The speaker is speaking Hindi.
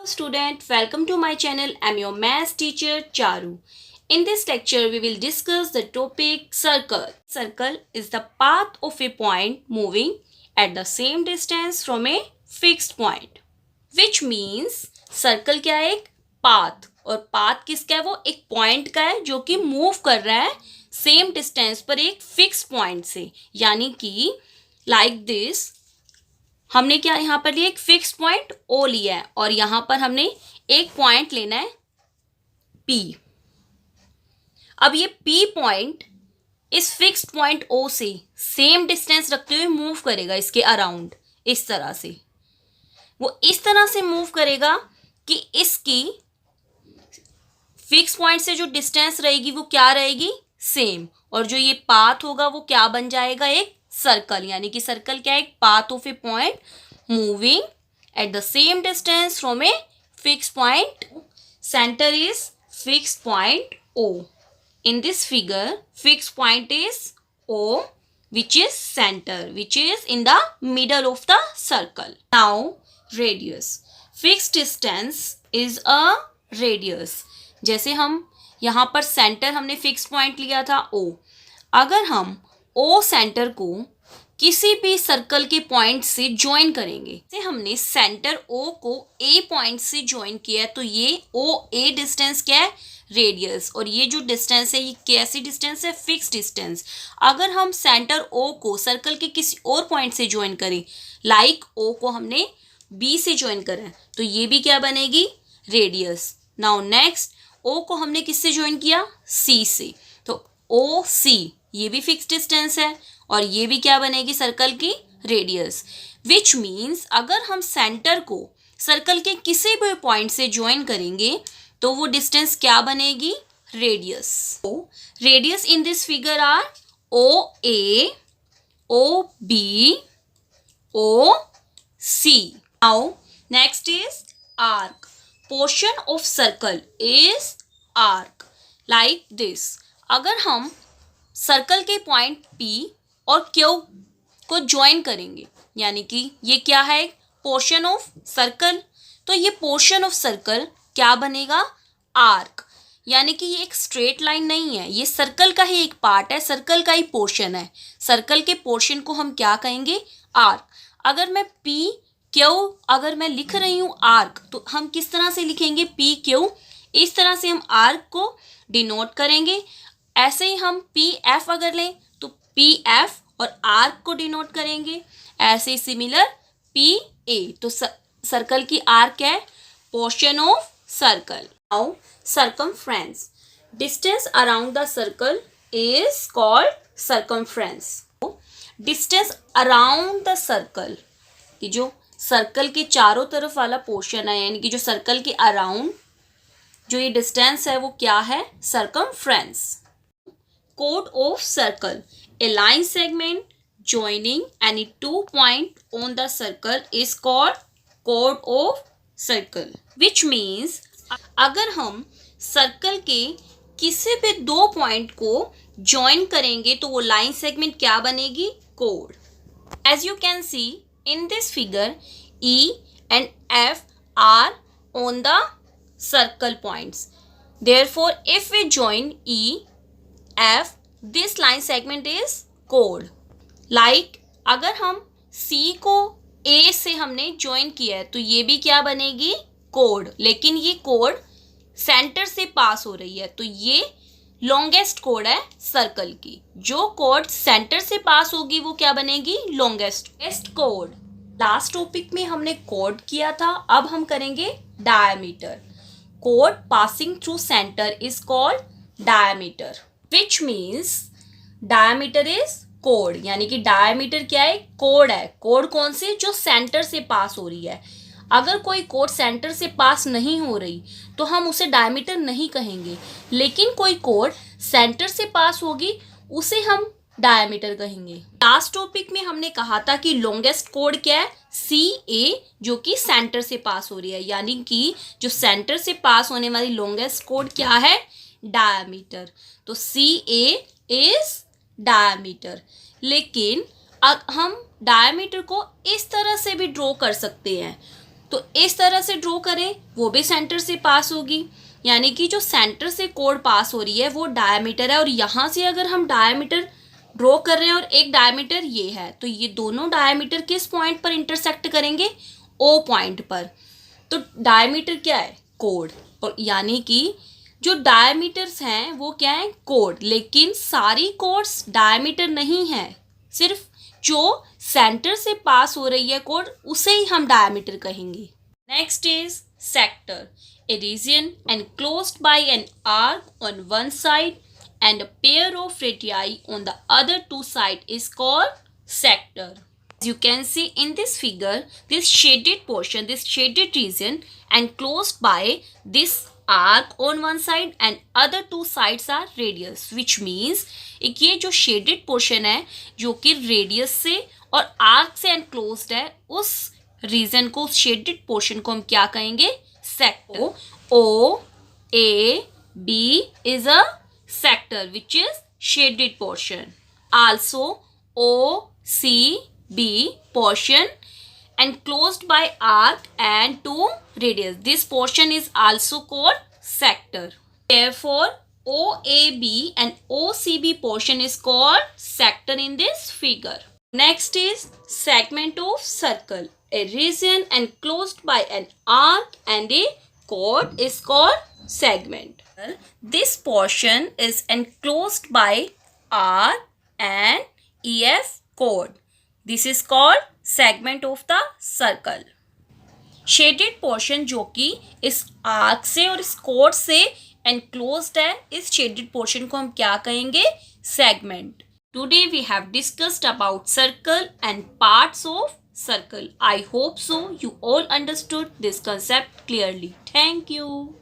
Student, welcome to my channel. I'm your maths teacher Charu. In this lecture we will discuss the topic circle. Circle is the path of a point moving at the same distance from a fixed point, which means circle क्या है? एक path, और path किसका है? वो एक point का है जो कि move कर रहा है same distance पर एक fixed point से, यानी कि like this हमने क्या यहाँ पर लिया? एक फिक्स पॉइंट ओ लिया है और यहाँ पर हमने एक पॉइंट लेना है पी। अब ये पी पॉइंट इस फिक्स पॉइंट ओ से सेम डिस्टेंस रखते हुए मूव करेगा इसके अराउंड, इस तरह से। वो इस तरह से मूव करेगा कि इसकी फिक्स पॉइंट से जो डिस्टेंस रहेगी वो क्या रहेगी? सेम। और जो ये पाथ होगा वो क्या बन जाएगा? एक सर्कल। यानी कि सर्कल क्या है? एक path of a point moving at the same distance from a fix point. Centre is fix point O. In this figure, fixed point is O, which is center, which is in the middle of the circle. Now, radius. Fixed distance is a radius. जैसे हम यहाँ पर सेंटर हमने फिक्स पॉइंट लिया था O. अगर हम O सेंटर को किसी भी सर्कल के पॉइंट से ज्वाइन करेंगे, जैसे हमने सेंटर O को A पॉइंट से ज्वाइन किया है, तो ये OA डिस्टेंस क्या है? रेडियस। और ये जो डिस्टेंस है ये कैसी डिस्टेंस है? Fix distance. अगर हम सेंटर O को सर्कल के किसी और पॉइंट से ज्वाइन करें, लाइक O को हमने B से ज्वाइन करा है, तो ये भी क्या बनेगी? रेडियस। नाउ नेक्स्ट, O को हमने किससे ज्वाइन किया? C से, तो OC ये भी फिक्स डिस्टेंस है और ये भी क्या बनेगी? सर्कल की रेडियस। विच मीन्स अगर हम सेंटर को सर्कल के किसी भी पॉइंट से ज्वाइन करेंगे तो वो डिस्टेंस क्या बनेगी? Radius. Radius in this figure are OA, OB, OC. Now next is arc. Portion of circle is arc like this. अगर हम सर्कल के पॉइंट P और Q को ज्वाइन करेंगे, यानी कि ये क्या है? पोर्शन ऑफ सर्कल, तो ये पोर्शन ऑफ सर्कल क्या बनेगा? आर्क। यानी कि ये एक स्ट्रेट लाइन नहीं है, ये सर्कल का ही एक पार्ट है, सर्कल का ही पोर्शन है। सर्कल के पोर्शन को हम क्या कहेंगे? आर्क। अगर मैं P Q अगर मैं लिख रही हूँ आर्क, तो हम किस तरह से लिखेंगे? P Q, इस तरह से हम आर्क को डिनोट करेंगे। ऐसे ही हम PF अगर लें तो PF और आर्क को डिनोट करेंगे। ऐसे ही सिमिलर PA। तो सर्कल की आर्क क्या है? Portion of circle. Now circumference. Distance around the circle is called circumference. Distance around the circle, कि जो सर्कल के चारों तरफ वाला पोर्शन है, यानी कि जो सर्कल के अराउंड जो ये डिस्टेंस है वो क्या है? Circumference. Chord of circle. A line segment joining any two points on the circle is called chord of circle. Which means अगर हम सर्कल के किसी भी दो पॉइंट को ज्वाइन करेंगे तो वो लाइन सेगमेंट क्या बनेगी? Code. As you can see in this figure, E and F are on the circle points. Therefore, if we join E F, this line segment is chord. Like अगर हम C को A से हमने ज्वाइन किया है तो ये भी क्या बनेगी? कोड. लेकिन ये कोड सेंटर से पास हो रही है, तो ये लॉन्गेस्ट कोड है सर्कल की. जो कोड सेंटर से पास होगी वो क्या बनेगी? Longest code. लास्ट टॉपिक में हमने कोड किया था, अब हम करेंगे diameter. Code passing through centre is called diameter. Which means diameter is chord. यानी कि डायमीटर क्या है? कोड है. कोड कौन सी? जो सेंटर से पास हो रही है. अगर कोई कोड सेंटर से पास नहीं हो रही तो हम उसे डायमीटर नहीं कहेंगे, लेकिन कोई कोड सेंटर से पास होगी उसे हम डायमीटर कहेंगे. लास्ट टॉपिक में हमने कहा था कि लॉन्गेस्ट कोड क्या है? CA, जो कि सेंटर से पास हो रही है. यानी कि जो सेंटर से पास होने वाली लॉन्गेस्ट कोड क्या है? डायमीटर. तो CA इज डायमीटर. लेकिन हम डायमीटर को इस तरह से भी ड्रॉ कर सकते हैं. तो इस तरह से ड्रॉ करें, वो भी सेंटर से पास होगी, यानी कि जो सेंटर से कोड पास हो रही है वो डायमीटर है, और यहाँ से अगर हम डायमीटर ड्रॉ कर रहे हैं और एक डायमीटर ये है, तो ये दोनों डायमीटर किस पॉइंट पर इंटरसेक्ट करेंगे, ओ पॉइंट पर। तो डायमीटर क्या है, कोड, और यानी कि जो डायमीटर्स हैं वो क्या है, कोड, लेकिन सारी कोड्स डायमीटर नहीं है, सिर्फ जो सेंटर से पास हो रही है कोड उसे ही हम डायमीटर कहेंगे। Next is sector, a region enclosed by an arc on one side and a pair of radii on the other two sides is called sector. As you can see in this figure, this shaded portion, this shaded region enclosed by this arc on one side and other two sides are radius, which means एक ये जो shaded portion है जो कि radius से और arc से enclosed है, उस region को, उस shaded portion को हम क्या कहेंगे, sector. O A B is a sector which is shaded portion. Also O C B portion enclosed by arc and two radius. This portion is also called sector. Therefore, OAB and OCB portion is called sector in this figure. Next is segment of circle. A region enclosed by an arc and a chord is called segment. This portion is enclosed by arc and EF chord. This is called segment of the circle. Shaded portion जो कि इस आर्क से और इस कोड से enclosed है, इस shaded portion को हम क्या कहेंगे, segment. Today we have discussed about circle and parts of circle. I hope so you all understood this concept clearly. Thank you.